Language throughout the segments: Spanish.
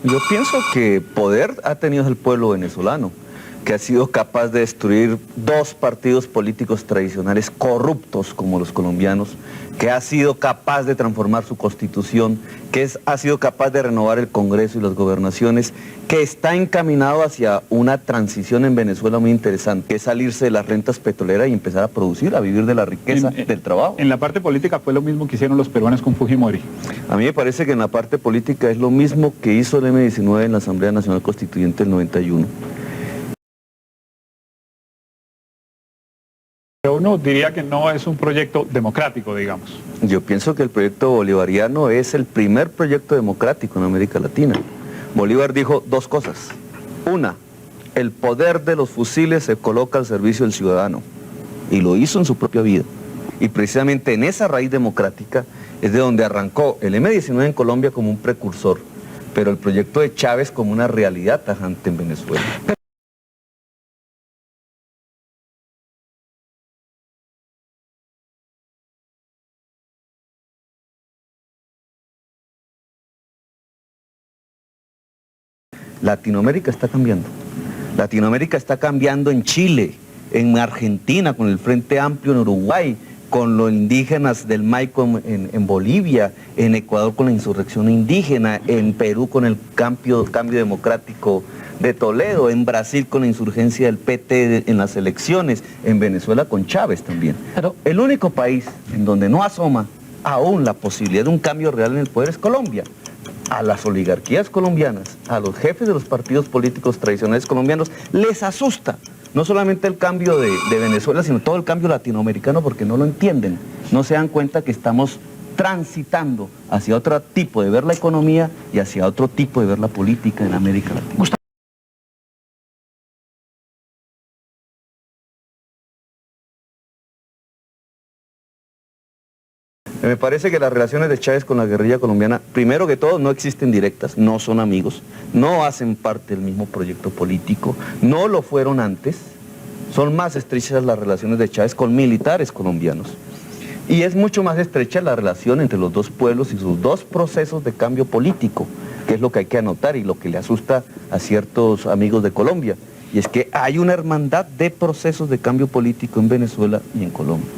Yo pienso que poder ha tenido el pueblo venezolano, que ha sido capaz de destruir dos partidos políticos tradicionales corruptos como los colombianos, que ha sido capaz de transformar su constitución, que ha sido capaz de renovar el Congreso y las gobernaciones, que está encaminado hacia una transición en Venezuela muy interesante, que es salirse de las rentas petroleras y empezar a producir, a vivir de la riqueza del trabajo. En la parte política fue lo mismo que hicieron los peruanos con Fujimori. A mí me parece que en la parte política es lo mismo que hizo el M-19 en la Asamblea Nacional Constituyente del 91. Pero uno diría que no es un proyecto democrático, digamos. Yo pienso que el proyecto bolivariano es el primer proyecto democrático en América Latina. Bolívar dijo dos cosas. Una, el poder de los fusiles se coloca al servicio del ciudadano. Y lo hizo en su propia vida. Y precisamente en esa raíz democrática es de donde arrancó el M-19 en Colombia como un precursor, pero el proyecto de Chávez como una realidad tajante en Venezuela. Latinoamérica está cambiando. Latinoamérica está cambiando en Chile, en Argentina, con el Frente Amplio en Uruguay, con los indígenas del Maipo en Bolivia, en Ecuador con la insurrección indígena, en Perú con el cambio democrático de Toledo, en Brasil con la insurgencia del PT en las elecciones, en Venezuela con Chávez también. Pero el único país en donde no asoma aún la posibilidad de un cambio real en el poder es Colombia. A las oligarquías colombianas, a los jefes de los partidos políticos tradicionales colombianos, les asusta no solamente el cambio de Venezuela, sino todo el cambio latinoamericano, porque no lo entienden, no se dan cuenta que estamos transitando hacia otro tipo de ver la economía y hacia otro tipo de ver la política en América Latina. Me parece que las relaciones de Chávez con la guerrilla colombiana, primero que todo, no existen directas, no son amigos, no hacen parte del mismo proyecto político, no lo fueron antes, son más estrechas las relaciones de Chávez con militares colombianos. Y es mucho más estrecha la relación entre los dos pueblos y sus dos procesos de cambio político, que es lo que hay que anotar y lo que le asusta a ciertos amigos de Colombia. Y es que hay una hermandad de procesos de cambio político en Venezuela y en Colombia.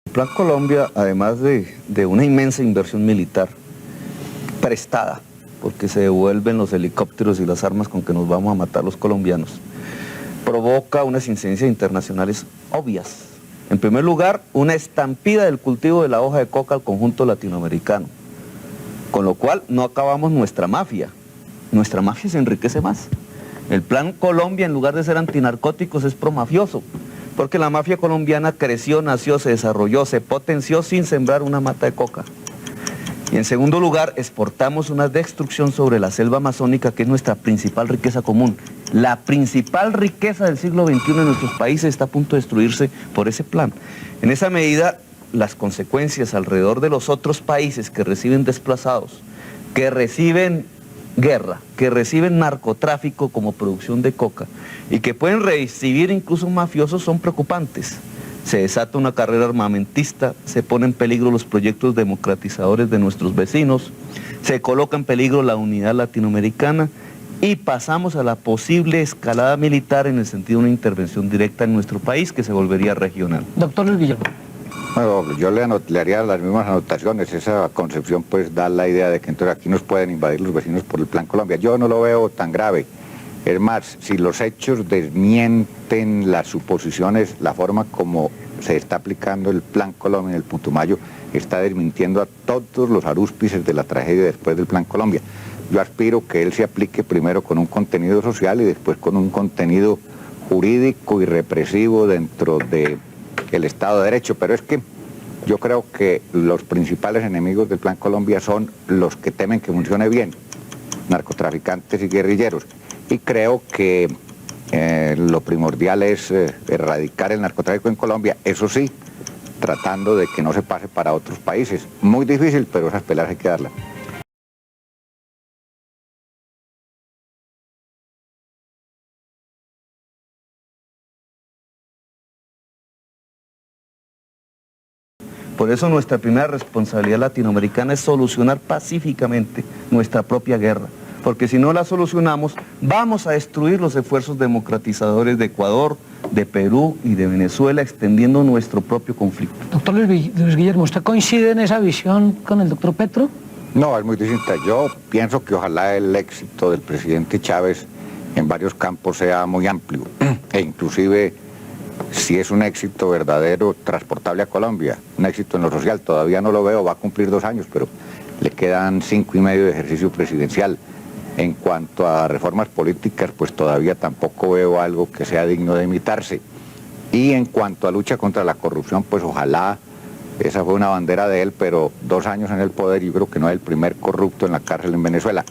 El Plan Colombia, además de una inmensa inversión militar prestada, porque se devuelven los helicópteros y las armas con que nos vamos a matar los colombianos, provoca unas incidencias internacionales obvias. En primer lugar, una estampida del cultivo de la hoja de coca al conjunto latinoamericano, con lo cual no acabamos nuestra mafia se enriquece más. El Plan Colombia, en lugar de ser antinarcóticos, es promafioso, porque la mafia colombiana creció, nació, se desarrolló, se potenció sin sembrar una mata de coca. Y en segundo lugar, exportamos una destrucción sobre la selva amazónica, que es nuestra principal riqueza común. La principal riqueza del siglo XXI en nuestros países está a punto de destruirse por ese plan. En esa medida, las consecuencias alrededor de los otros países que reciben desplazados, que reciben guerra, que reciben narcotráfico como producción de coca y que pueden recibir incluso mafiosos son preocupantes. Se desata una carrera armamentista, se pone en peligro los proyectos democratizadores de nuestros vecinos, se coloca en peligro la unidad latinoamericana y pasamos a la posible escalada militar en el sentido de una intervención directa en nuestro país que se volvería regional. Doctor Luis Guillermo. Bueno, yo le haría las mismas anotaciones. Esa concepción pues da la idea de que entonces aquí nos pueden invadir los vecinos por el Plan Colombia. Yo no lo veo tan grave. Es más, si los hechos desmienten las suposiciones, la forma como se está aplicando el Plan Colombia en el Putumayo, está desmintiendo a todos los arúspices de la tragedia después del Plan Colombia. Yo aspiro que él se aplique primero con un contenido social y después con un contenido jurídico y represivo dentro del Estado de Derecho, pero es que yo creo que los principales enemigos del Plan Colombia son los que temen que funcione bien, narcotraficantes y guerrilleros, y creo que lo primordial es erradicar el narcotráfico en Colombia, eso sí, tratando de que no se pase para otros países. Muy difícil, pero esas peleas hay que darlas. Por eso nuestra primera responsabilidad latinoamericana es solucionar pacíficamente nuestra propia guerra, porque si no la solucionamos, vamos a destruir los esfuerzos democratizadores de Ecuador, de Perú y de Venezuela, extendiendo nuestro propio conflicto. Doctor Luis Guillermo, ¿usted coincide en esa visión con el doctor Petro? No, es muy distinta. Yo pienso que ojalá el éxito del presidente Chávez en varios campos sea muy amplio, e inclusive si es un éxito verdadero, transportable a Colombia, un éxito en lo social, todavía no lo veo, va a cumplir 2 años, pero le quedan 5 y medio de ejercicio presidencial. En cuanto a reformas políticas, pues todavía tampoco veo algo que sea digno de imitarse. Y en cuanto a lucha contra la corrupción, pues ojalá, esa fue una bandera de él, pero 2 años en el poder, yo creo que no es el primer corrupto en la cárcel en Venezuela.